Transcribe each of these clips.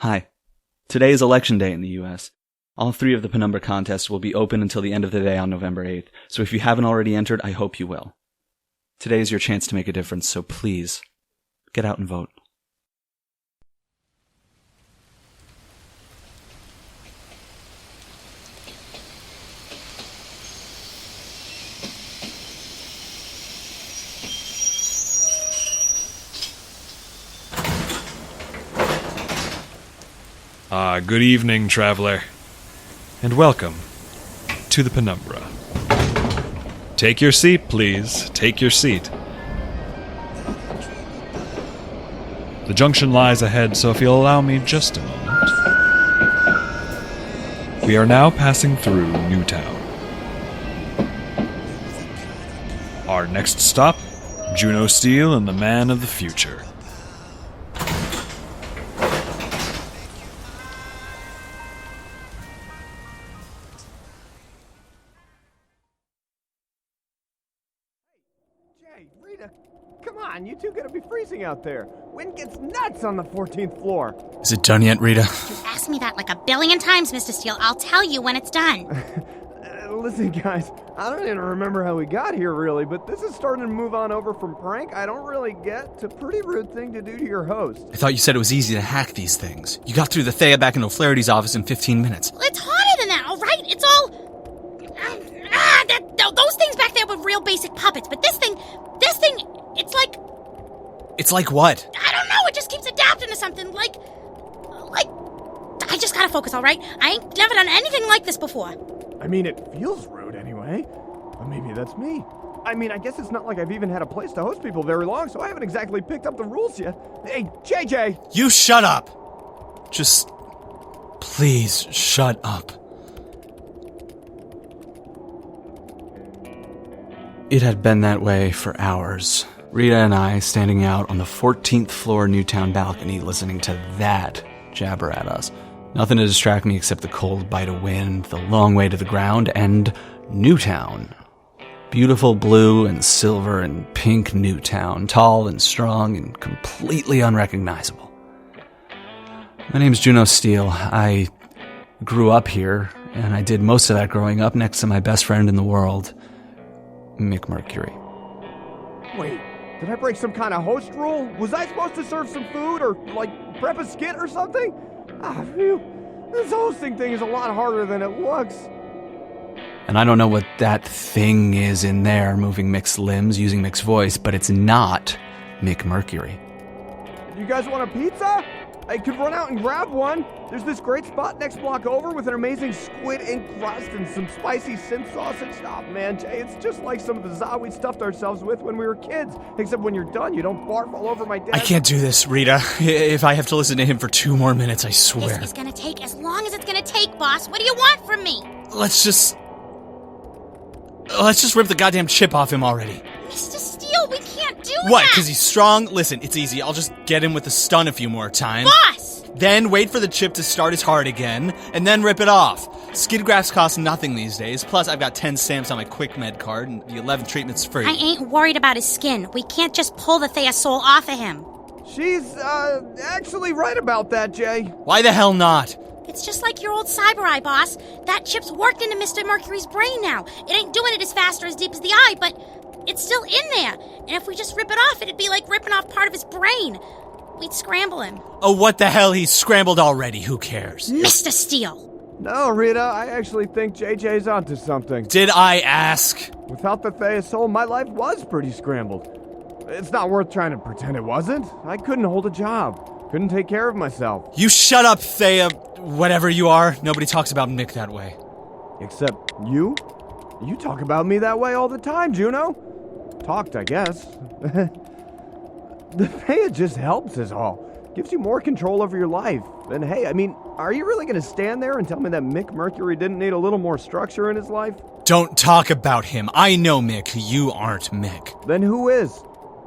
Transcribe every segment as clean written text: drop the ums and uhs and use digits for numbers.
Hi. Today is Election Day in the U.S. All 3 of the Penumbra contests will be open until the end of the day on November 8th, so if you haven't already entered, I hope you will. Today is your chance to make a difference, so please, get out and vote. Good evening, traveler, and welcome to the Penumbra. Take your seat, please. Take your seat. The junction lies ahead, so if you'll allow me just a moment. We are now passing through Newtown. Our next stop, Juno Steel and the Man of the Future. Rita, come on, you two gotta be freezing out there. Wind gets nuts on the 14th floor. Is it done yet, Rita? You've asked me that like a billion times, Mr. Steele. I'll tell you when it's done. Listen, guys, I don't even remember how we got here, really, but this is starting to move on over from prank I don't really get to pretty rude thing to do to your host. I thought you said it was easy to hack these things. You got through the Theia back in O'Flaherty's office in 15 minutes. Well, it's harder than that, all right? It's all... those things back there were real basic puppets, but this thing, it's like... It's like what? I don't know, it just keeps adapting to something, like... I just gotta focus, all right? I ain't never done anything like this before. I mean, it feels rude anyway. Or maybe that's me. I mean, I guess it's not like I've even had a place to host people very long, so I haven't exactly picked up the rules yet. Hey, JJ! You shut up! Just... please, shut up. It had been that way for hours. Rita and I standing out on the 14th floor Newtown balcony listening to that jabber at us. Nothing to distract me except the cold bite of wind, the long way to the ground, and Newtown. Beautiful blue and silver and pink Newtown, tall and strong and completely unrecognizable. My name's Juno Steel. I grew up here, and I did most of that growing up next to my best friend in the world, Mick Mercury. Wait, did I break some kind of host rule? Was I supposed to serve some food or, prep a skit or something? Phew. This hosting thing is a lot harder than it looks. And I don't know what that thing is in there, moving Mick's limbs, using Mick's voice, but it's not Mick Mercury. You guys want a pizza? I could run out and grab one. There's this great spot next block over with an amazing squid ink crust and some spicy synth sausage. Oh, man, Jay, it's just like some of the za we stuffed ourselves with when we were kids. Except when you're done, you don't barf all over my desk. I can't do this, Rita. If I have to listen to him for 2 more minutes, I swear. This is gonna take as long as it's gonna take, boss. What do you want from me? Let's just rip the goddamn chip off him already. Mr. Steele, we can't do that! What, because he's strong? Listen, it's easy. I'll just get him with the stun a few more times. Boss! Then wait for the chip to start his heart again, and then rip it off. Skid grafts cost nothing these days, plus I've got 10 stamps on my quick med card, and the 11 treatment's free. I ain't worried about his skin. We can't just pull the Theia Soul off of him. She's, actually right about that, Jay. Why the hell not? It's just like your old cyber eye, boss. That chip's worked into Mr. Mercury's brain now. It ain't doing it as fast or as deep as the eye, but it's still in there. And if we just rip it off, it'd be like ripping off part of his brain. We'd scramble him. Oh, what the hell? He's scrambled already. Who cares? Mr. Steele! No, Rita, I actually think JJ's onto something. Did I ask? Without the Theia Soul, my life was pretty scrambled. It's not worth trying to pretend it wasn't. I couldn't hold a job. Couldn't take care of myself. You shut up, Theia. Whatever you are, nobody talks about Mick that way. Except you? You talk about me that way all the time, Juno. Talked, I guess. The Theia just helps is all. Gives you more control over your life. And hey, I mean, are you really going to stand there and tell me that Mick Mercury didn't need a little more structure in his life? Don't talk about him. I know Mick. You aren't Mick. Then who is?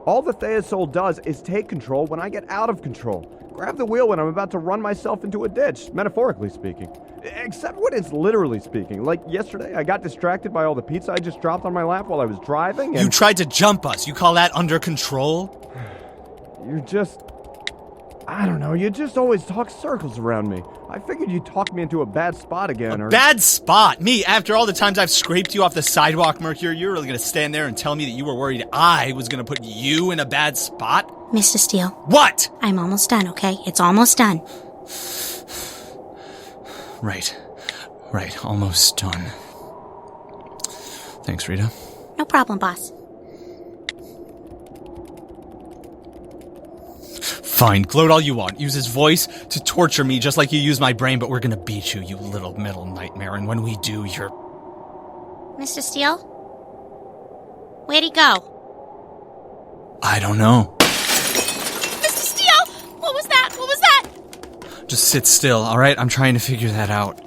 All the Theia Soul does is take control when I get out of control. Grab the wheel when I'm about to run myself into a ditch, metaphorically speaking. Except when it's literally speaking. Like yesterday, I got distracted by all the pizza I just dropped on my lap while I was driving, and... You tried to jump us. You call that under control? You're just... I don't know, you just always talk circles around me. I figured you'd talk me into a bad spot again, or... Bad spot? Me, after all the times I've scraped you off the sidewalk, Mercury, you're really gonna stand there and tell me that you were worried I was gonna put you in a bad spot? Mr. Steel. What? I'm almost done, okay? It's almost done. Right, almost done. Thanks, Rita. No problem, boss. Fine, gloat all you want. Use his voice to torture me just like you use my brain, but we're gonna beat you, you little metal nightmare, and when we do, you're... Mr. Steel? Where'd he go? I don't know. Mr. Steel! What was that? What was that? Just sit still, alright? I'm trying to figure that out.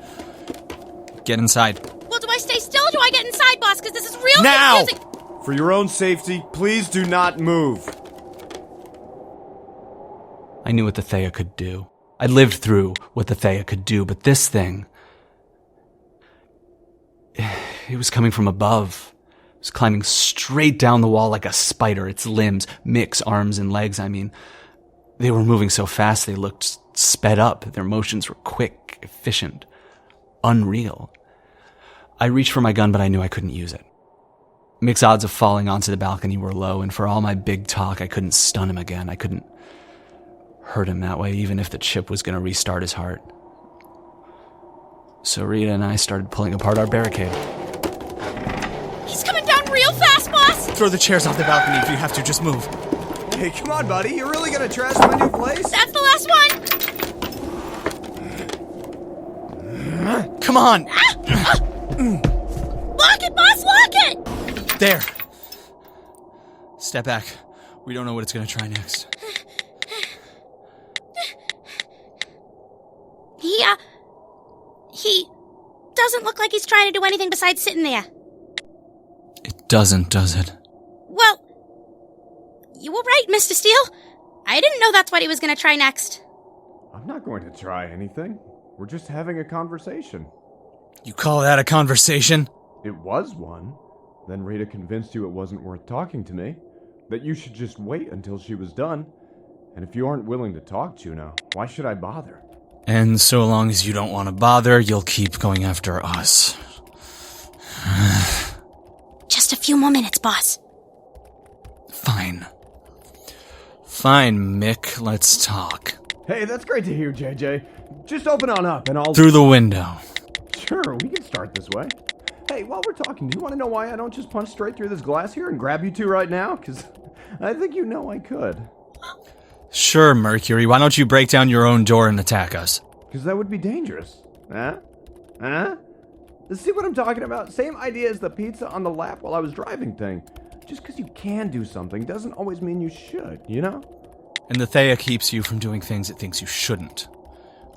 Get inside. Well, do I stay still or do I get inside, boss? Because this is real Now! confusing. For your own safety, please do not move. I knew what the Theia could do. I lived through what the Theia could do, but this thing... It was coming from above. It was climbing straight down the wall like a spider, its limbs, Mick's arms and legs, I mean. They were moving so fast they looked sped up. Their motions were quick, efficient, unreal. I reached for my gun, but I knew I couldn't use it. Mick's odds of falling onto the balcony were low, and for all my big talk, I couldn't stun him again. I couldn't hurt him that way, even if the chip was going to restart his heart. So Rita and I started pulling apart our barricade. He's coming down real fast, boss! Throw the chairs off the balcony if you have to, just move. Hey, come on, buddy. You're really gonna trash my new place? That's the last one! Come on! Lock it, boss! Lock it! There. Step back. We don't know what it's gonna try next. He doesn't look like he's trying to do anything besides sitting there. It doesn't, does it? Well, you were right, Mr. Steel. I didn't know that's what he was going to try next. I'm not going to try anything. We're just having a conversation. You call that a conversation? It was one. Then Rita convinced you it wasn't worth talking to me. That you should just wait until she was done. And if you aren't willing to talk, Juno, why should I bother? And so long as you don't want to bother, you'll keep going after us. Just a few more minutes, boss. Fine. Fine, Mick, let's talk. Hey, that's great to hear, JJ. Just open on up and I'll... Through the window. Sure, we can start this way. Hey, while we're talking, do you want to know why I don't just punch straight through this glass here and grab you two right now? Because I think you know I could. Sure, Mercury, why don't you break down your own door and attack us? Because that would be dangerous. Huh? See what I'm talking about? Same idea as the pizza on the lap while I was driving thing. Just because you can do something doesn't always mean you should, you know? And the Theia keeps you from doing things it thinks you shouldn't.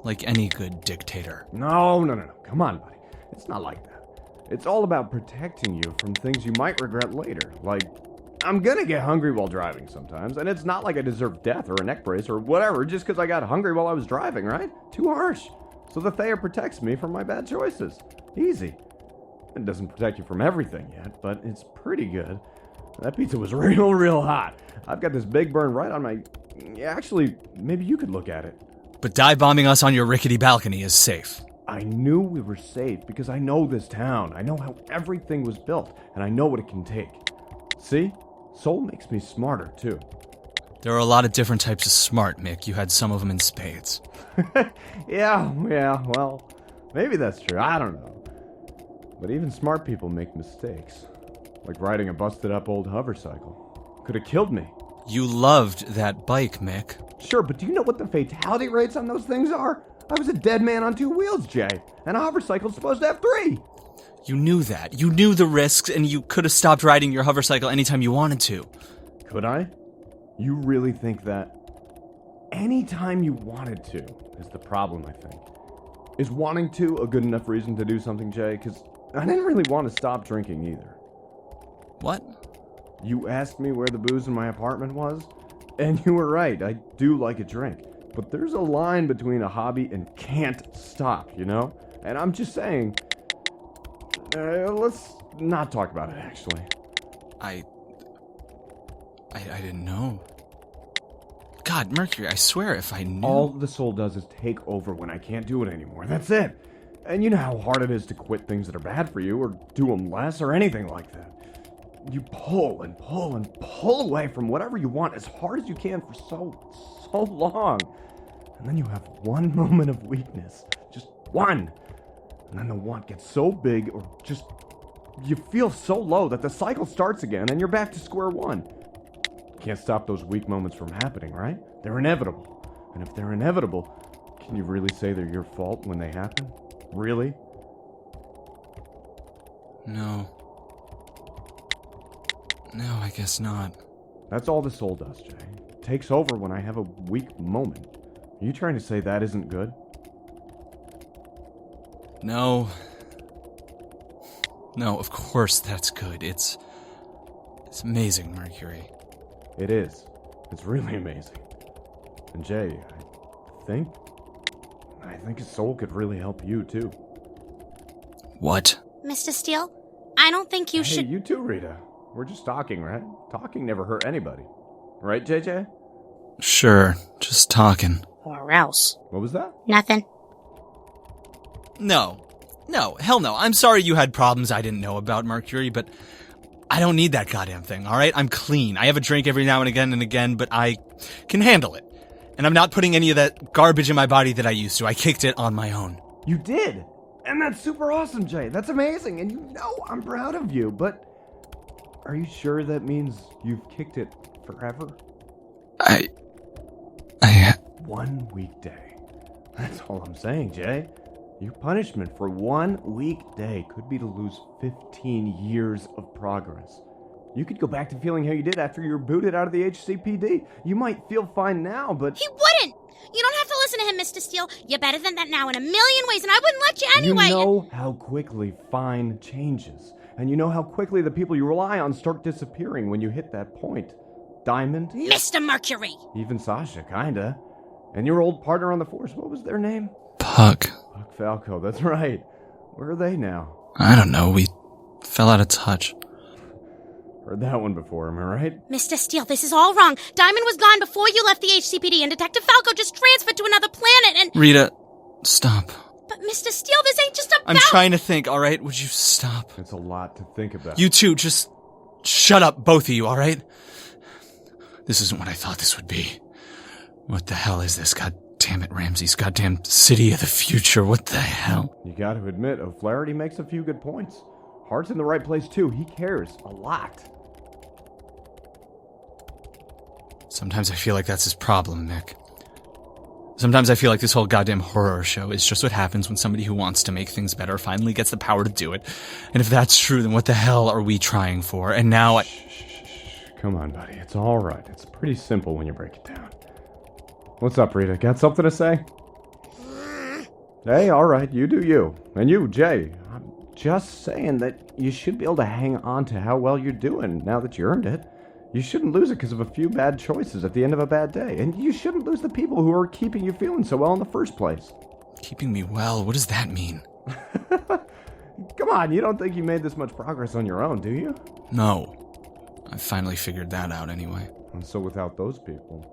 Like any good dictator. No. Come on, buddy. It's not like that. It's all about protecting you from things you might regret later. Like, I'm gonna get hungry while driving sometimes, and it's not like I deserve death or a neck brace or whatever just because I got hungry while I was driving, right? Too harsh. So the Theia protects me from my bad choices. Easy. It doesn't protect you from everything yet, but it's pretty good. That pizza was real hot. I've got this big burn right on my... Actually, maybe you could look at it. But dive bombing us on your rickety balcony is safe. I knew we were safe because I know this town. I know how everything was built, and I know what it can take. See? Soul makes me smarter, too. There are a lot of different types of smart, Mick. You had some of them in spades. Yeah, well, maybe that's true. I don't know. But even smart people make mistakes. Like riding a busted-up old hovercycle. Could have killed me. You loved that bike, Mick. Sure, but do you know what the fatality rates on those things are? I was a dead man on 2 wheels, Jay. And a hovercycle's supposed to have 3. You knew that. You knew the risks, and you could have stopped riding your hovercycle anytime you wanted to. Could I? You really think that? Anytime you wanted to is the problem, I think. Is wanting to a good enough reason to do something, Jay? Because I didn't really want to stop drinking either. What? You asked me where the booze in my apartment was? And you were right, I do like a drink. But there's a line between a hobby and can't stop, you know? And I'm just saying... let's not talk about it, actually. I didn't know. God, Mercury, I swear if I knew... All the soul does is take over when I can't do it anymore. That's it. And you know how hard it is to quit things that are bad for you, or do them less, or anything like that. You pull and pull and pull away from whatever you want as hard as you can for so long. And then you have one moment of weakness. Just one. And then the want gets so big, or just... you feel so low that the cycle starts again, and you're back to square one. Can't stop those weak moments from happening, right? They're inevitable. And if they're inevitable, can you really say they're your fault when they happen? Really? No, I guess not. That's all the soul does, Jay. It takes over when I have a weak moment. Are you trying to say that isn't good? No, of course that's good. It's amazing, Mercury. It is. It's really amazing. And Jay, I think his soul could really help you, too. What? Mr. Steel, I don't think you should... Hey, you too, Rita. We're just talking, right? Talking never hurt anybody. Right, JJ? Sure, just talking. Or else. What was that? Nothing. No, hell no. I'm sorry you had problems I didn't know about, Mercury, but I don't need that goddamn thing, alright? I'm clean. I have a drink every now and again, but I can handle it. And I'm not putting any of that garbage in my body that I used to. I kicked it on my own. You did! And that's super awesome, Jay. That's amazing, and you know I'm proud of you, but... are you sure that means you've kicked it forever? I... 1 weekday. That's all I'm saying, Jay. Your punishment for 1 weekday could be to lose 15 years of progress. You could go back to feeling how you did after you were booted out of the HCPD. You might feel fine now, but... He wouldn't! You don't have to listen to him, Mr. Steele. You're better than that now in a million ways, and I wouldn't let you anyway. You know how quickly fine changes. And you know how quickly the people you rely on start disappearing when you hit that point. Diamond? Mr. Mercury! Even Sasha, kinda. And your old partner on the force, what was their name? Puck. Puck Falco, that's right. Where are they now? I don't know, we fell out of touch. Heard that one before, am I right? Mr. Steele, this is all wrong. Diamond was gone before you left the HCPD, and Detective Falco just transferred to another planet, and... Rita, stop. But Mr. Steele, this ain't just about... I'm trying to think, alright? Would you stop? It's a lot to think about. You two, just shut up, both of you, alright? This isn't what I thought this would be. What the hell is this? God damn it, Ramsey's goddamn city of the future. What the hell? You gotta admit, O'Flaherty makes a few good points. Heart's in the right place, too. He cares a lot. Sometimes I feel like that's his problem, Mick. Sometimes I feel like this whole goddamn horror show is just what happens when somebody who wants to make things better finally gets the power to do it. And if that's true, then what the hell are we trying for? And now Shh. Come on, buddy. It's all right. It's pretty simple when you break it down. What's up, Rita? Got something to say? Hey, all right. You do you. And you, Jay. I'm just saying that you should be able to hang on to how well you're doing now that you earned it. You shouldn't lose it because of a few bad choices at the end of a bad day. And you shouldn't lose the people who are keeping you feeling so well in the first place. Keeping me well? What does that mean? Come on, you don't think you made this much progress on your own, do you? No. I finally figured that out anyway. And so without those people...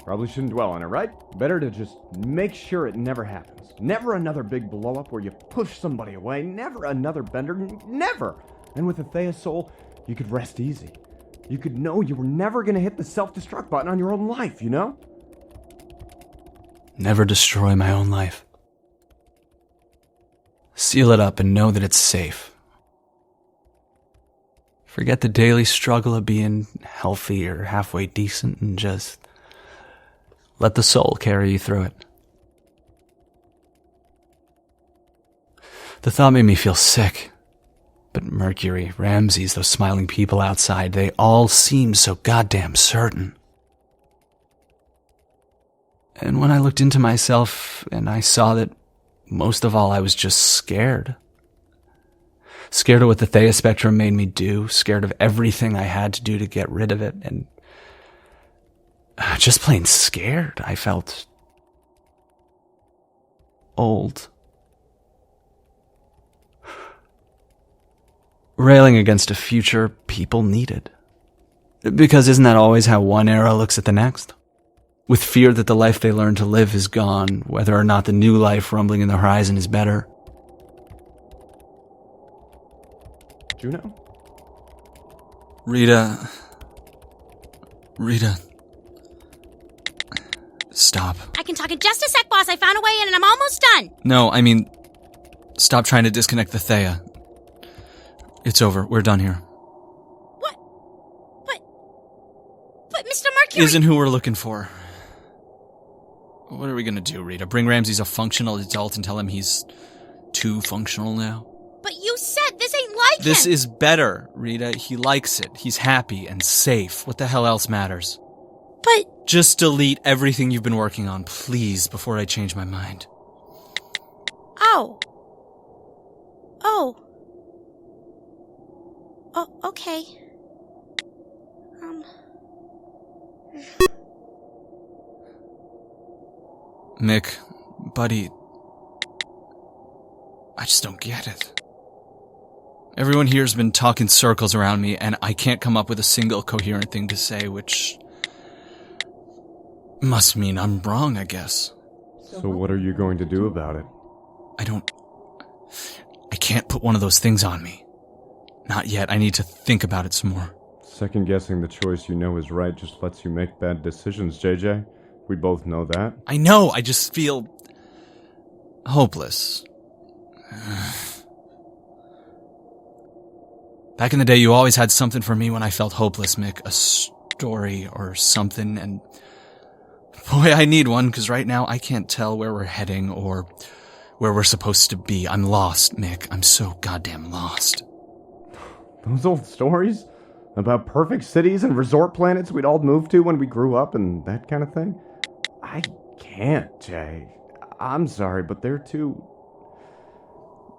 probably shouldn't dwell on it, right? Better to just make sure it never happens. Never another big blow-up where you push somebody away. Never another bender. Never! And with the Theia Soul, you could rest easy. You could know you were never going to hit the self-destruct button on your own life, you know? Never destroy my own life. Seal it up and know that it's safe. Forget the daily struggle of being healthy or halfway decent and just let the soul carry you through it. The thought made me feel sick. But Mercury, Ramses, those smiling people outside, they all seemed so goddamn certain. And when I looked into myself and I saw that most of all I was just scared. Scared of what the Theia Spectrum made me do, scared of everything I had to do to get rid of it, and just plain scared. I felt old. Railing against a future people needed. Because isn't that always how one era looks at the next? With fear that the life they learned to live is gone, whether or not the new life rumbling in the horizon is better. Juno? Rita. Stop. I can talk in just a sec, boss. I found a way in and I'm almost done. No, I mean, stop trying to disconnect the Theia. It's over. We're done here. But Mr. Mercury... Isn't who we're looking for. What are we gonna do, Rita? Bring Ramses a functional adult and tell him he's too functional now? But you said this ain't like This him. is better, Rita. He likes it. He's happy and safe. What the hell else matters? But... Just delete everything you've been working on, please, before I change my mind. Oh, okay. Mick, buddy, I just don't get it. Everyone here's been talking circles around me, and I can't come up with a single coherent thing to say, which must mean I'm wrong, I guess. So what are you going to do about it? I can't put one of those things on me. Not yet. I need to think about it some more. Second-guessing the choice you know is right just lets you make bad decisions, JJ. We both know that. I know, I just feel hopeless. Back in the day, you always had something for me when I felt hopeless, Mick. A story or something, and boy, I need one, because right now I can't tell where we're heading or where we're supposed to be. I'm lost, Mick. I'm so goddamn lost. Those old stories? About perfect cities and resort planets we'd all move to when we grew up and that kind of thing? I can't, Jay. I'm sorry, but they're too...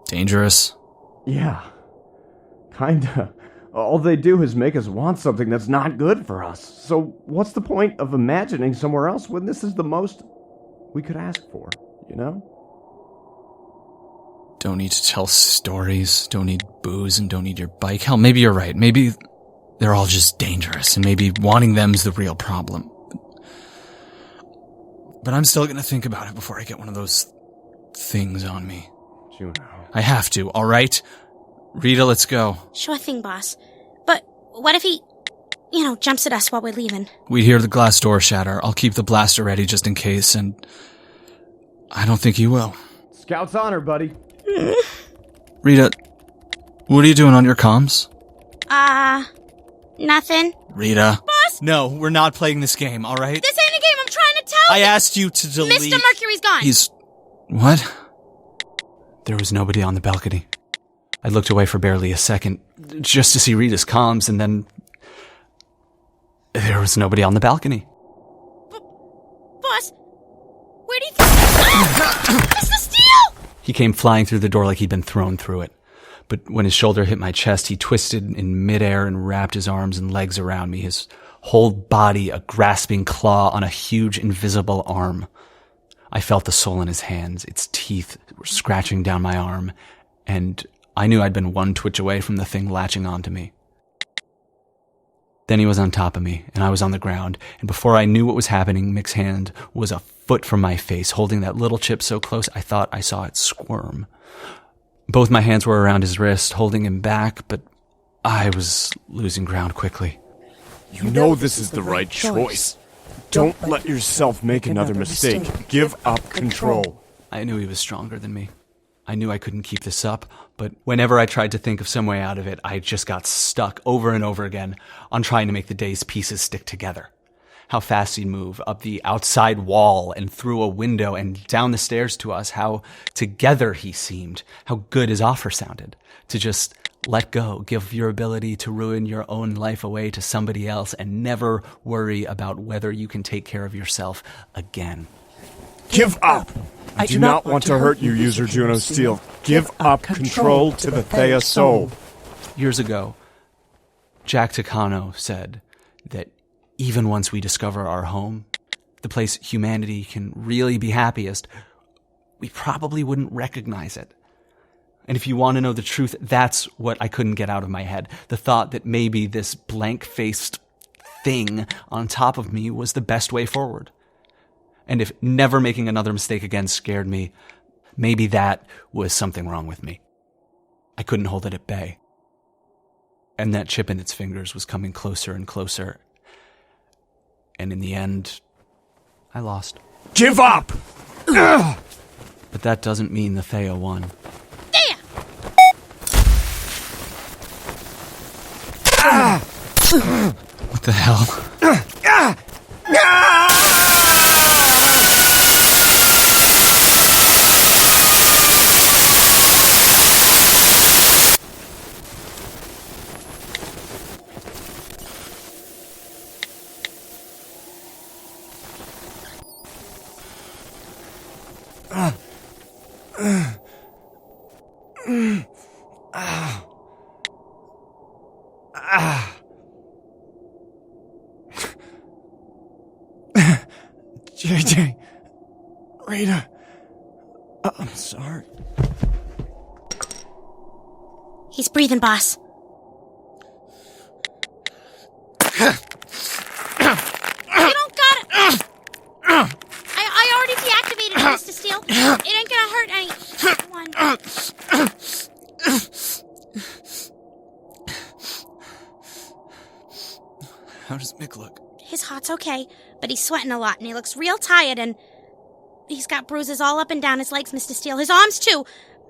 Dangerous? Yeah. Kinda. All they do is make us want something that's not good for us. So what's the point of imagining somewhere else when this is the most we could ask for, you know? Don't need to tell stories, don't need booze, and don't need your bike. Hell, maybe you're right. Maybe they're all just dangerous, and maybe wanting them's the real problem. But I'm still gonna think about it before I get one of those things on me. Juno. I have to, alright? Rita, let's go. Sure thing, boss. But what if he, jumps at us while we're leaving? We'd hear the glass door shatter. I'll keep the blaster ready just in case, and I don't think he will. Scout's honor, buddy. Rita, what are you doing on your comms? Nothing. Rita. Boss? No, we're not playing this game, alright? This ain't a game, I'm trying to tell I you. asked you to delete... Mr. Mercury's gone. He's... What? There was nobody on the balcony. I looked away for barely a second, just to see Rita's comms, and then... There was nobody on the balcony. Boss, where do you think... Mr. Steel! He came flying through the door like he'd been thrown through it. But when his shoulder hit my chest, he twisted in midair and wrapped his arms and legs around me, his whole body a grasping claw on a huge invisible arm. I felt the soul in his hands, its teeth were scratching down my arm, and I knew I'd been one twitch away from the thing latching onto me. Then he was on top of me, and I was on the ground, and before I knew what was happening, Mick's hand was a foot from my face, holding that little chip so close I thought I saw it squirm. Both my hands were around his wrist, holding him back, but I was losing ground quickly. You know this is the right choice. Don't let yourself make another mistake. Give up control. I knew he was stronger than me. I knew I couldn't keep this up, but whenever I tried to think of some way out of it, I just got stuck over and over again on trying to make the day's pieces stick together. How fast he'd move up the outside wall and through a window and down the stairs to us, how together he seemed, how good his offer sounded. To just let go, give your ability to ruin your own life away to somebody else and never worry about whether you can take care of yourself again. Give up! I do not want to hurt you, user Juno Steel. Give up control to the Theia Soul. Years ago, Jack Takano said that even once we discover our home, the place humanity can really be happiest, we probably wouldn't recognize it. And if you want to know the truth, that's what I couldn't get out of my head. The thought that maybe this blank-faced thing on top of me was the best way forward. And if never making another mistake again scared me, maybe that was something wrong with me. I couldn't hold it at bay. And that chip in its fingers was coming closer and closer. And in the end, I lost. Give up! But that doesn't mean the Theia won. There! What the hell? JJ. Rita. I'm sorry. He's breathing, boss. You don't got it. I already deactivated it, Mr. Steel. It ain't gonna hurt anyone. How does Mick look? His heart's okay, but he's sweating a lot, and he looks real tired, and he's got bruises all up and down his legs, Mr. Steel. His arms, too.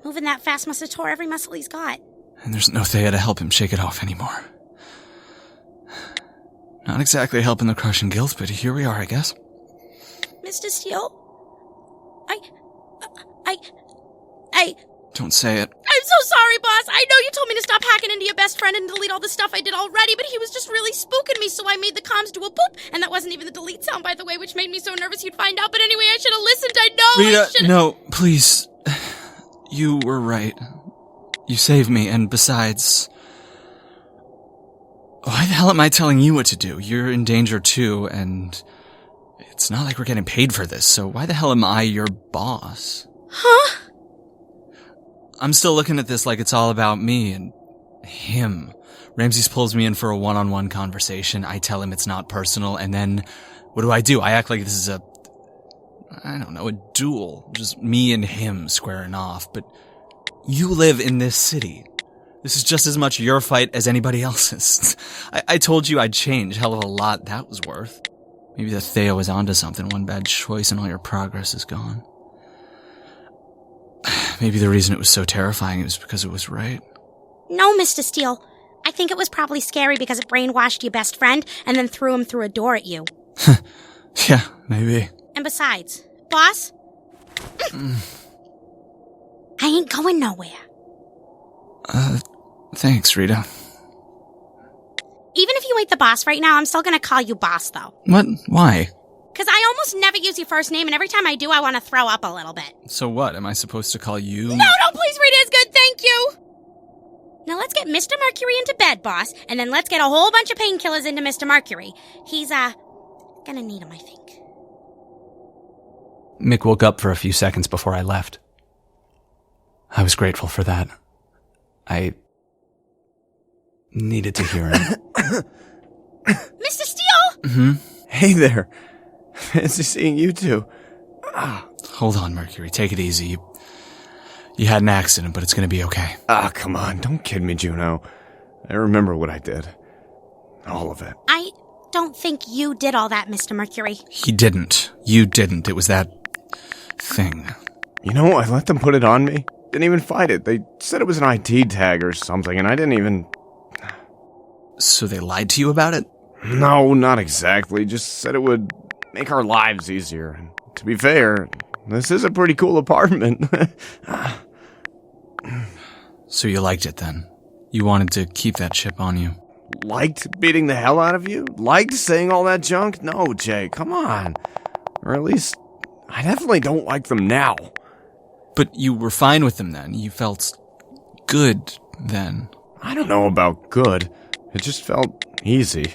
Moving that fast must have tore every muscle he's got. And there's no Theia to help him shake it off anymore. Not exactly helping the crushing guilt, but here we are, I guess. Mr. Steel? I... Don't say it. I'm so sorry, boss. I know you told me to stop hacking into your best friend and delete all the stuff I did already, but he was just really spooking me, so I made the comms do a boop, and that wasn't even the delete sound, by the way, which made me so nervous you'd find out. But anyway, I should have listened. I know. Rita, no, please. You were right. You saved me, and besides... Why the hell am I telling you what to do? You're in danger too, and it's not like we're getting paid for this, so why the hell am I your boss? Huh? I'm still looking at this like it's all about me and him. Ramses pulls me in for a one-on-one conversation. I tell him it's not personal, and then what do? I act like this is a duel. Just me and him squaring off. But you live in this city. This is just as much your fight as anybody else's. I told you I'd change. Hell of a lot that was worth. Maybe the Theia was onto something. One bad choice and all your progress is gone. Maybe the reason it was so terrifying was because it was right. No, Mr. Steel. I think it was probably scary because it brainwashed your best friend and then threw him through a door at you. Yeah, maybe. And besides, boss? I ain't going nowhere. Thanks, Rita. Even if you ain't the boss right now, I'm still gonna call you boss, though. What? Why? Because I almost never use your first name, and every time I do, I want to throw up a little bit. So what? Am I supposed to call you? No, please, Rita is good, thank you! Now let's get Mr. Mercury into bed, boss, and then let's get a whole bunch of painkillers into Mr. Mercury. He's, gonna need them, I think. Mick woke up for a few seconds before I left. I was grateful for that. I needed to hear him. Mr. Steel! Mm-hmm. Hey there. Fancy seeing you two. Hold on, Mercury. Take it easy. You had an accident, but it's gonna be okay. Come on. Don't kid me, Juno. I remember what I did. All of it. I don't think you did all that, Mr. Mercury. He didn't. You didn't. It was that thing. You know, I let them put it on me. Didn't even fight it. They said it was an IT tag or something, and I didn't even... So they lied to you about it? No, not exactly. Just said it would make our lives easier. And to be fair, this is a pretty cool apartment. So you liked it then? You wanted to keep that chip on you? Liked beating the hell out of you? Liked saying all that junk? No, Jay, come on. Or at least, I definitely don't like them now. But you were fine with them then. You felt good then. I don't know about good. It just felt easy.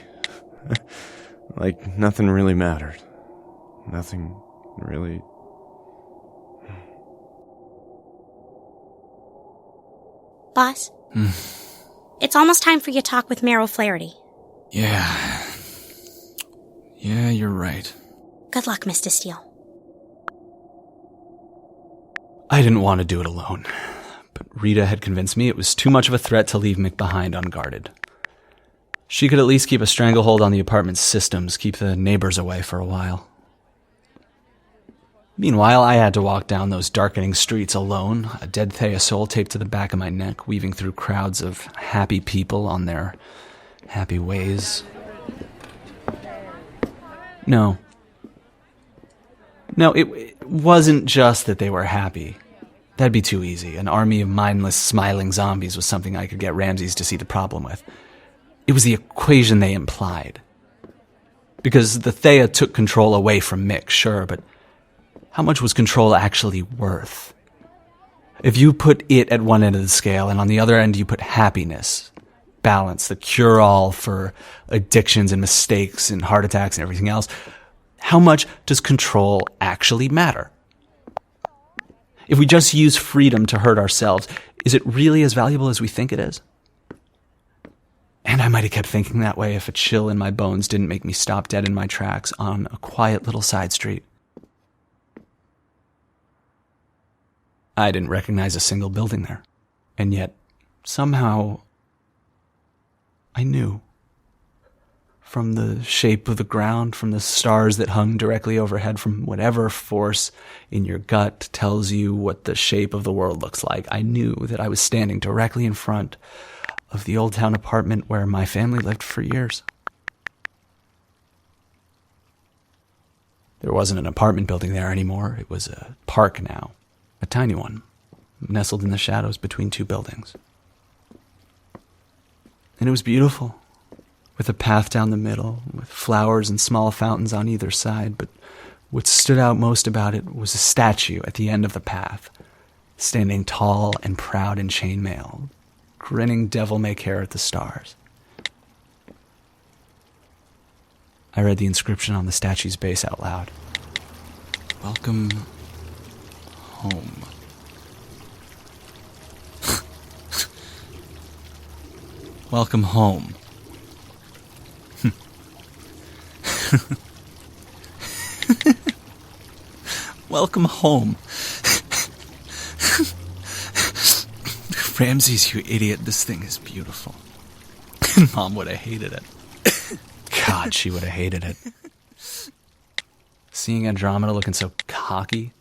Like nothing really mattered. Nothing really... Boss? It's almost time for your talk with Meryl Flaherty. Yeah. Yeah, you're right. Good luck, Mr. Steel. I didn't want to do it alone, but Rita had convinced me it was too much of a threat to leave Mick behind unguarded. She could at least keep a stranglehold on the apartment's systems, keep the neighbors away for a while. Meanwhile, I had to walk down those darkening streets alone, a dead Theia Soul taped to the back of my neck, weaving through crowds of happy people on their happy ways. No, it wasn't just that they were happy. That'd be too easy. An army of mindless, smiling zombies was something I could get Ramses to see the problem with. It was the equation they implied. Because the Theia took control away from Mick, sure, but how much was control actually worth? If you put it at one end of the scale, and on the other end you put happiness, balance, the cure-all for addictions and mistakes and heart attacks and everything else, how much does control actually matter? If we just use freedom to hurt ourselves, is it really as valuable as we think it is? And I might have kept thinking that way if a chill in my bones didn't make me stop dead in my tracks on a quiet little side street. I didn't recognize a single building there, and yet, somehow, I knew. From the shape of the ground, from the stars that hung directly overhead, from whatever force in your gut tells you what the shape of the world looks like, I knew that I was standing directly in front of the old town apartment where my family lived for years. There wasn't an apartment building there anymore. It was a park now. A tiny one, nestled in the shadows between two buildings. And it was beautiful, with a path down the middle, with flowers and small fountains on either side, but what stood out most about it was a statue at the end of the path, standing tall and proud in chainmail, grinning devil-may-care at the stars. I read the inscription on the statue's base out loud. Welcome home. Welcome home. Welcome home. Ramses, you idiot, this thing is beautiful. Mom would have hated it. God, she would have hated it. Seeing Andromeda looking so cocky,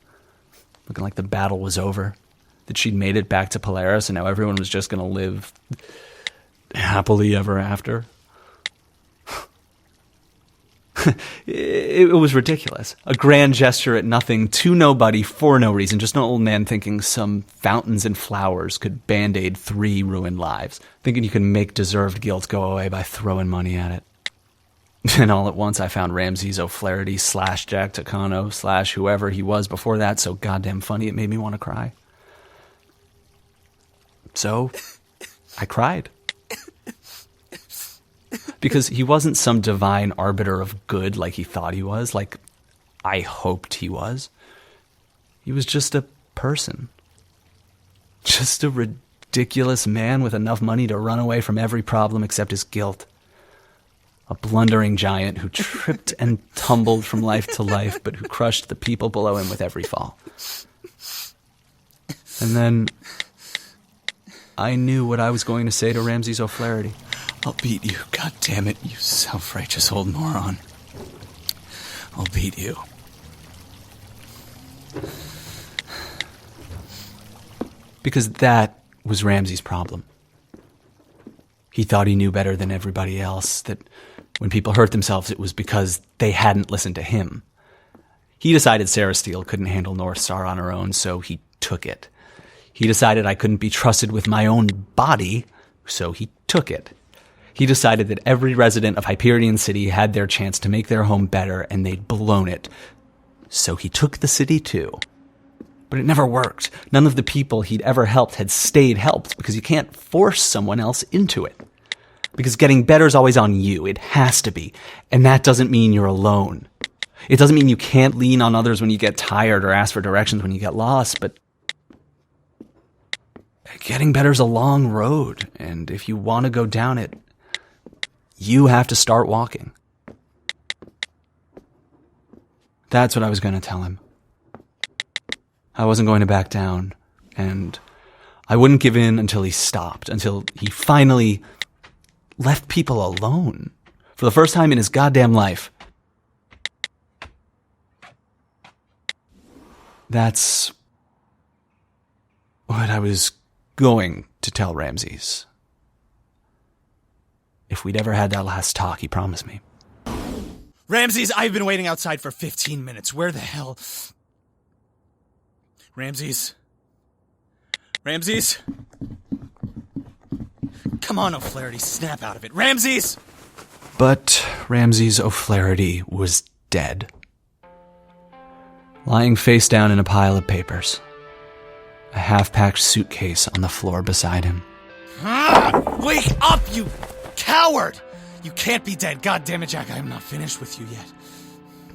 looking like the battle was over, that she'd made it back to Polaris and now everyone was just going to live happily ever after. It was ridiculous. A grand gesture at nothing, to nobody, for no reason. Just an old man thinking some fountains and flowers could band-aid 3 ruined lives. Thinking you could make deserved guilt go away by throwing money at it. And all at once I found Ramses O'Flaherty / Jack Takano / whoever he was before that so goddamn funny it made me want to cry. So, I cried. Because he wasn't some divine arbiter of good like he thought he was, like I hoped he was. He was just a person. Just a ridiculous man with enough money to run away from every problem except his guilt. A blundering giant who tripped and tumbled from life to life, but who crushed the people below him with every fall. And then I knew what I was going to say to Ramses O'Flaherty. I'll beat you, goddammit, you self-righteous old moron. I'll beat you. Because that was Ramses' problem. He thought he knew better than everybody else, that when people hurt themselves it was because they hadn't listened to him. He decided Sarah Steele couldn't handle North Star on her own, so he took it. He decided I couldn't be trusted with my own body, so he took it. He decided that every resident of Hyperion City had their chance to make their home better, and they'd blown it. So he took the city too. But it never worked. None of the people he'd ever helped had stayed helped, because you can't force someone else into it. Because getting better is always on you. It has to be. And that doesn't mean you're alone. It doesn't mean you can't lean on others when you get tired or ask for directions when you get lost, but getting better is a long road, and if you want to go down it, you have to start walking. That's what I was going to tell him. I wasn't going to back down, and I wouldn't give in until he stopped, until he finally left people alone. For the first time in his goddamn life. That's what I was going to tell Ramses. If we'd ever had that last talk, he promised me. Ramses, I've been waiting outside for 15 minutes. Where the hell? Ramses? Ramses? Come on, O'Flaherty, snap out of it. Ramses! But Ramses O'Flaherty was dead. Lying face down in a pile of papers. A half-packed suitcase on the floor beside him. Wake up, you coward! You can't be dead. God damn it, Jack, I am not finished with you yet.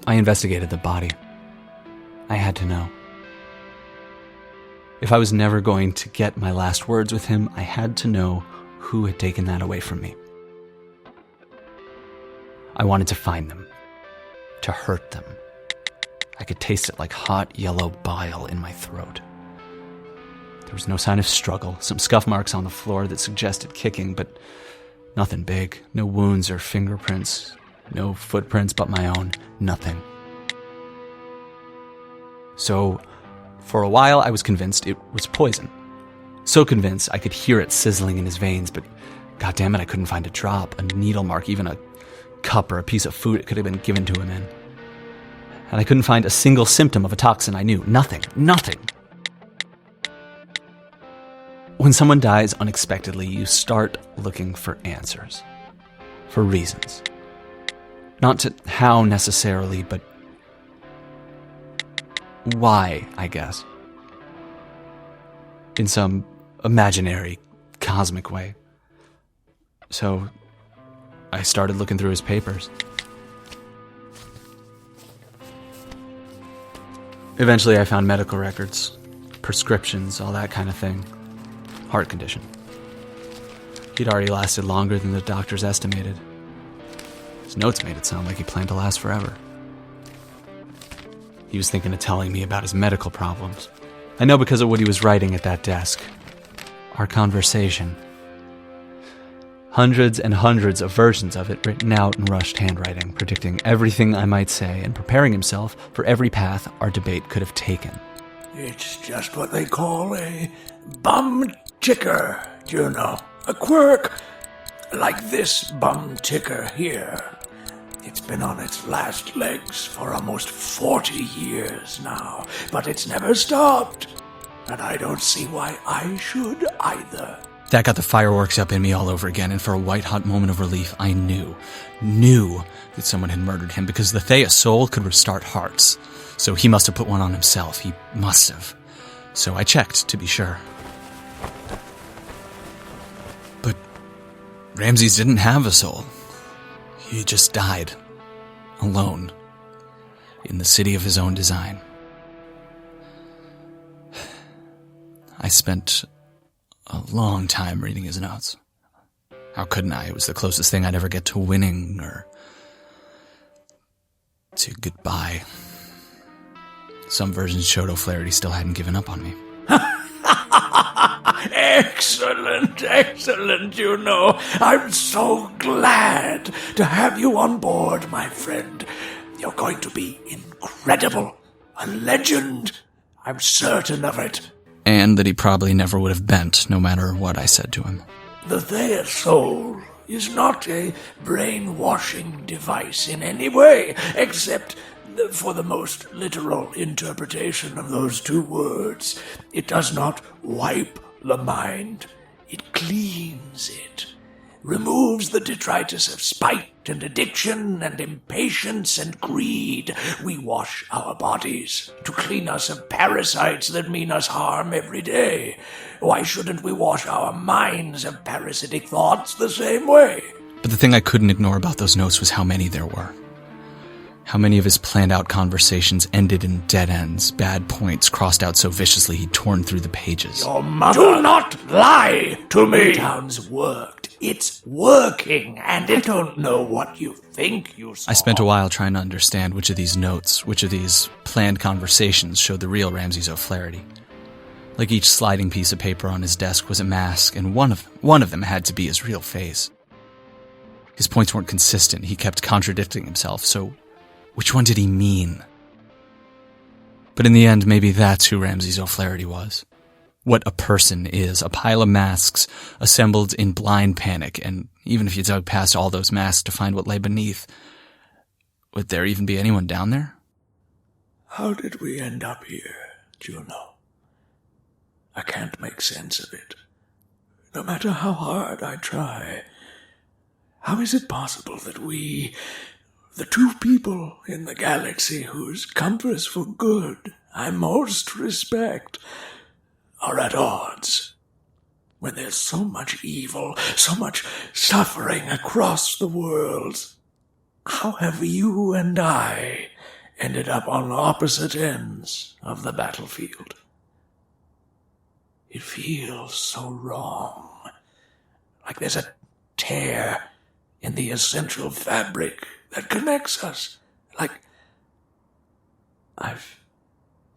I investigated the body. I had to know. If I was never going to get my last words with him, I had to know who had taken that away from me. I wanted to find them. To hurt them. I could taste it like hot yellow bile in my throat. There was no sign of struggle, some scuff marks on the floor that suggested kicking, but nothing big. No wounds or fingerprints. No footprints but my own. Nothing. So, for a while I was convinced it was poison. So convinced I could hear it sizzling in his veins, but goddammit, I couldn't find a drop, a needle mark, even a cup or a piece of food it could have been given to him in. And I couldn't find a single symptom of a toxin I knew. Nothing. Nothing. When someone dies unexpectedly, you start looking for answers. For reasons. Not to how necessarily, but why, I guess. In some imaginary, cosmic way. So, I started looking through his papers. Eventually I found medical records, prescriptions, all that kind of thing. Heart condition. He'd already lasted longer than the doctors estimated. His notes made it sound like he planned to last forever. He was thinking of telling me about his medical problems. I know because of what he was writing at that desk. Our conversation. Hundreds and hundreds of versions of it written out in rushed handwriting, predicting everything I might say and preparing himself for every path our debate could have taken. It's just what they call a bum ticker, Juno. A quirk. Like this bum ticker here. It's been on its last legs for almost 40 years now, but it's never stopped. And I don't see why I should either. That got the fireworks up in me all over again, and for a white-hot moment of relief, I knew that someone had murdered him, because the Theia Soul could restart hearts. So he must have put one on himself. He must have. So I checked, to be sure. But Ramses didn't have a soul. He just died. Alone. In the city of his own design. I spent a long time reading his notes. How couldn't I? It was the closest thing I'd ever get to winning, or to goodbye. Some versions showed O'Flaherty still hadn't given up on me. Excellent, excellent, Juno. I'm so glad to have you on board, my friend. You're going to be incredible. A legend. I'm certain of it. And that he probably never would have bent, no matter what I said to him. The Theia Soul is not a brainwashing device in any way, except for the most literal interpretation of those two words. It does not wipe the mind. It cleans it. Removes the detritus of spite and addiction and impatience and greed. We wash our bodies to clean us of parasites that mean us harm every day. Why shouldn't we wash our minds of parasitic thoughts the same way? But the thing I couldn't ignore about those notes was how many there were. How many of his planned-out conversations ended in dead ends, bad points crossed out so viciously he'd torn through the pages. Your mother... Do not lie to me! Towns worked It's working, and I don't know what you think you saw. I spent a while trying to understand which of these notes, which of these planned conversations showed the real Ramsay's O'Flaherty. Like each sliding piece of paper on his desk was a mask, and one of them had to be his real face. His points weren't consistent. He kept contradicting himself, so which one did he mean? But in the end, maybe that's who Ramsay's O'Flaherty was. What a person is, a pile of masks assembled in blind panic, and even if you dug past all those masks to find what lay beneath, would there even be anyone down there? How did we end up here, Juno? I can't make sense of it. No matter how hard I try, how is it possible that we, the two people in the galaxy whose compass for good I most respect, are at odds? When there's so much evil, so much suffering across the worlds, how have you and I ended up on opposite ends of the battlefield? It feels so wrong, like there's a tear in the essential fabric that connects us, like I've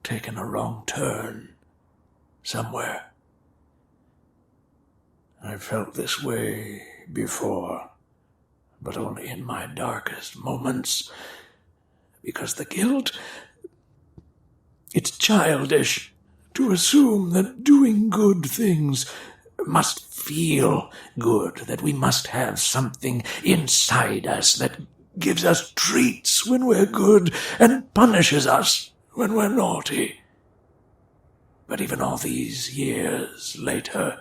taken a wrong turn somewhere. I've felt this way before, but only in my darkest moments, because the guilt, it's childish to assume that doing good things must feel good, that we must have something inside us that gives us treats when we're good and punishes us when we're naughty. But even all these years later,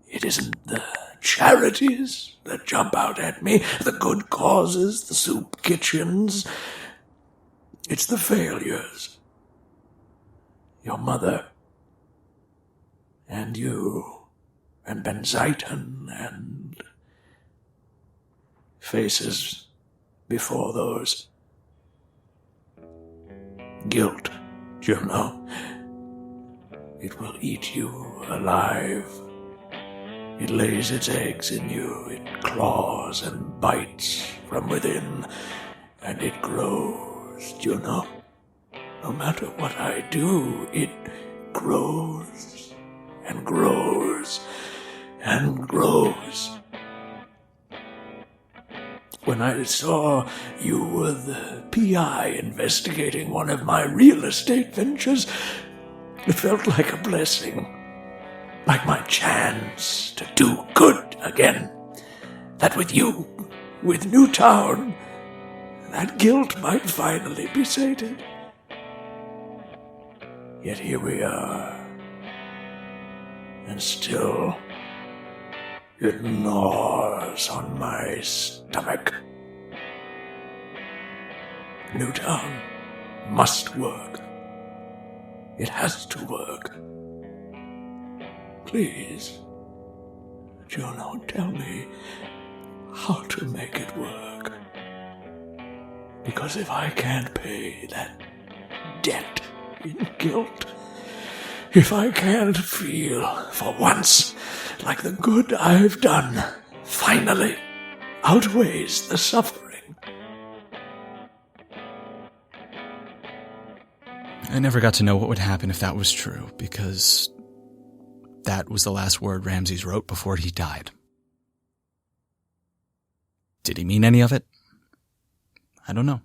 it isn't the charities that jump out at me, the good causes, the soup kitchens. It's the failures. Your mother, and you, and Ben Zayton, and faces before those. Guilt, Juno. It will eat you alive. It lays its eggs in you. It claws and bites from within, and it grows, Juno. No matter what I do, it grows and grows and grows. When I saw you were the PI investigating one of my real estate ventures, it felt like a blessing, like my chance to do good again. That with you, with Newtown, that guilt might finally be sated. Yet here we are, and still it gnaws on my stomach. Newtown must work. It has to work. Please, Juno, tell me how to make it work. Because if I can't pay that debt in guilt, if I can't feel for once like the good I've done finally outweighs the suffering. I never got to know what would happen if that was true, because that was the last word Ramses wrote before he died. Did he mean any of it? I don't know.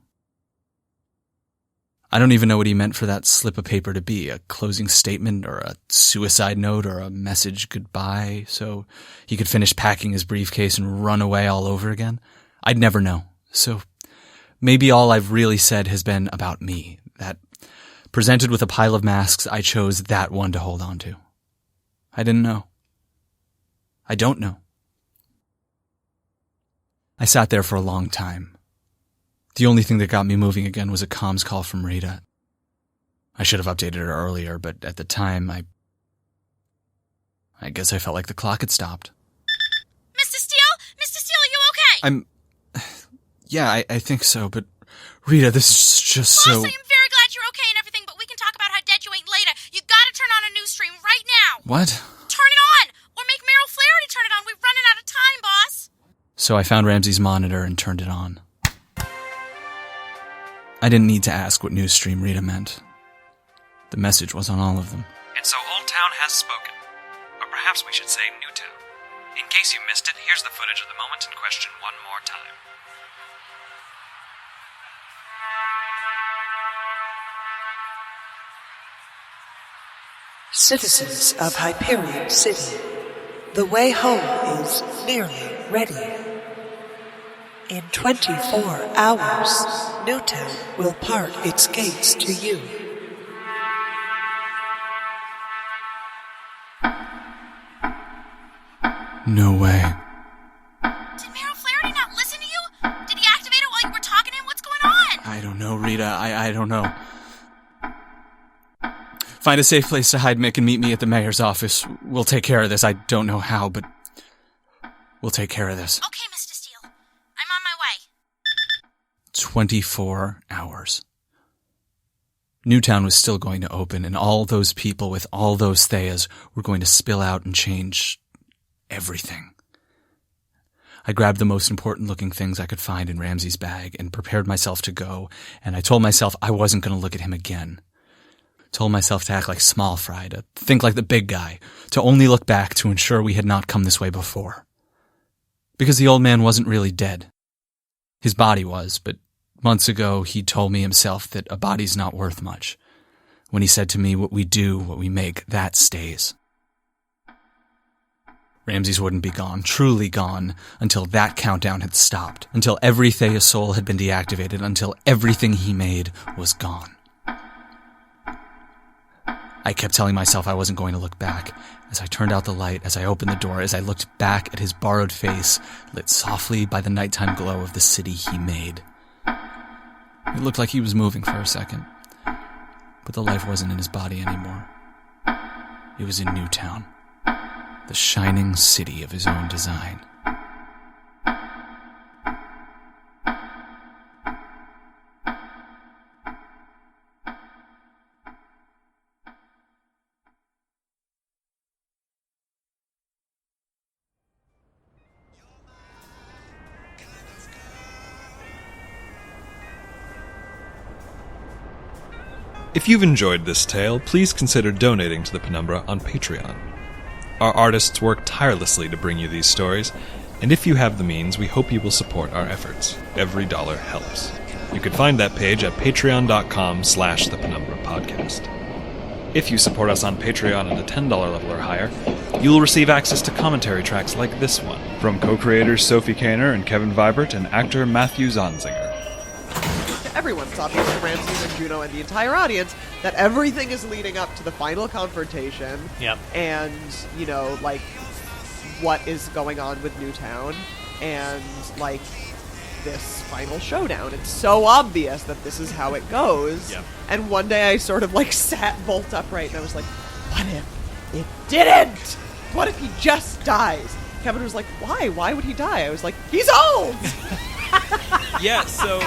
I don't even know what he meant for that slip of paper to be, a closing statement or a suicide note or a message goodbye so he could finish packing his briefcase and run away all over again. I'd never know. So maybe all I've really said has been about me, that presented with a pile of masks, I chose that one to hold on to. I didn't know. I don't know. I sat there for a long time. The only thing that got me moving again was a comms call from Rita. I should have updated her earlier, but at the time, I guess I felt like the clock had stopped. Mr. Steel? Mr. Steel, are you okay? Yeah, I think so, but Rita, this is just Boss, so... I am very glad you're okay and everything, but we can talk about how dead you ain't later. You gotta turn on a news stream right now. What? Turn it on! Or make Meryl Flaherty turn it on. We're running out of time, boss. So I found Ramsey's monitor and turned it on. I didn't need to ask what news stream Rita meant. The message was on all of them. And so Old Town has spoken. Or perhaps we should say New Town. In case you missed it, here's the footage of the moment in question one more time. Citizens of Hyperion City, the way home is nearly ready. In 24 hours, Newtown will part its gates to you. No way. Did Meryl Flaherty not listen to you? Did he activate it while you were talking to him? What's going on? I don't know, Rita. I don't know. Find a safe place to hide Mick and meet me at the mayor's office. We'll take care of this. I don't know how, but we'll take care of this. Okay, Mr. Steele. I'm on my way. 24 hours. Newtown was still going to open, and all those people with all those Theias were going to spill out and change everything. I grabbed the most important-looking things I could find in Ramsey's bag and prepared myself to go, and I told myself I wasn't going to look at him again. Told myself to act like small fry, to think like the big guy, to only look back to ensure we had not come this way before. Because the old man wasn't really dead. His body was, but months ago he told me himself that a body's not worth much. When he said to me, what we do, what we make, that stays. Ramsey's wouldn't be gone, truly gone, until that countdown had stopped, until every Theia Soul had been deactivated, until everything he made was gone. I kept telling myself I wasn't going to look back. As I turned out the light, as I opened the door, as I looked back at his borrowed face, lit softly by the nighttime glow of the city he made. It looked like he was moving for a second, but the life wasn't in his body anymore. It was in Newtown, the shining city of his own design. If you've enjoyed this tale, please consider donating to the Penumbra on Patreon. Our artists work tirelessly to bring you these stories, and if you have the means, we hope you will support our efforts. Every dollar helps. You can find that page at patreon.com/The Penumbra Podcast. If you support us on Patreon at the $10 level or higher, you will receive access to commentary tracks like this one, From co-creators Sophie Kaner and Kevin Vibert and actor Matthew Zonzinger. Everyone's obvious to Ramses and Juno and the entire audience that everything is leading up to the final confrontation. Yep. And, you know, like, what is going on with Newtown and, like, this final showdown. It's so obvious that this is how it goes. Yep. And one day I sort of, like, sat bolt upright and I was like, what if it didn't? What if he just dies? Kevin was like, why? Why would he die? I was like, he's old! Yeah, so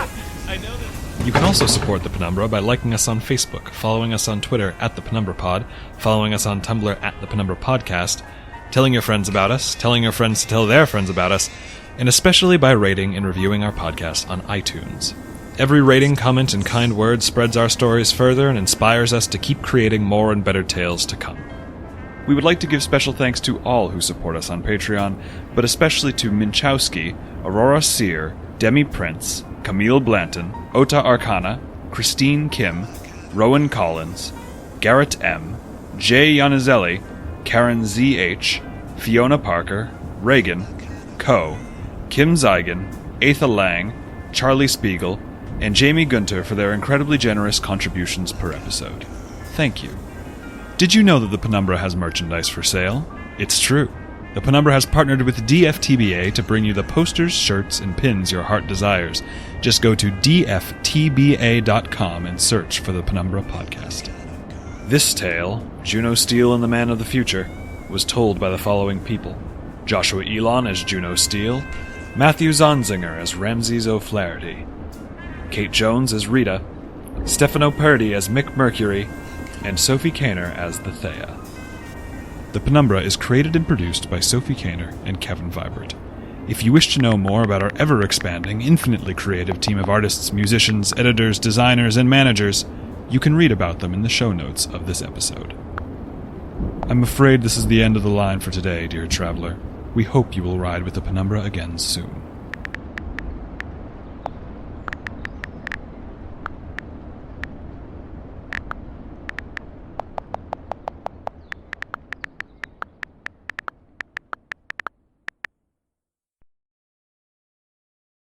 I know that. You can also support the Penumbra by liking us on Facebook, following us on Twitter at the Penumbra Pod, following us on Tumblr at the Penumbra Podcast, telling your friends about us, telling your friends to tell their friends about us, and especially by rating and reviewing our podcast on iTunes. Every rating, comment, and kind word spreads our stories further and inspires us to keep creating more and better tales to come. We would like to give special thanks to all who support us on Patreon, but especially to Minchowski, Aurora Sear, Demi Prince, Camille Blanton, Ota Arcana, Christine Kim, Rowan Collins, Garrett M., Jay Yanizelli, Karen Z.H., Fiona Parker, Reagan, Ko, Kim Zeigen, Atha Lang, Charlie Spiegel, and Jamie Gunter for their incredibly generous contributions per episode. Thank you. Did you know that the Penumbra has merchandise for sale? It's true. The Penumbra has partnered with DFTBA to bring you the posters, shirts, and pins your heart desires. Just go to dftba.com and search for the Penumbra Podcast. This tale, Juno Steel and the Man of the Future, was told by the following people: Joshua Elon as Juno Steel, Matthew Zonzinger as Ramses O'Flaherty, Kate Jones as Rita, Stefano Purdy as Mick Mercury, and Sophie Kaner as the Theia. The Penumbra is created and produced by Sophie Kaner and Kevin Vibert. If you wish to know more about our ever-expanding, infinitely creative team of artists, musicians, editors, designers, and managers, you can read about them in the show notes of this episode. I'm afraid this is the end of the line for today, dear traveler. We hope you will ride with the Penumbra again soon.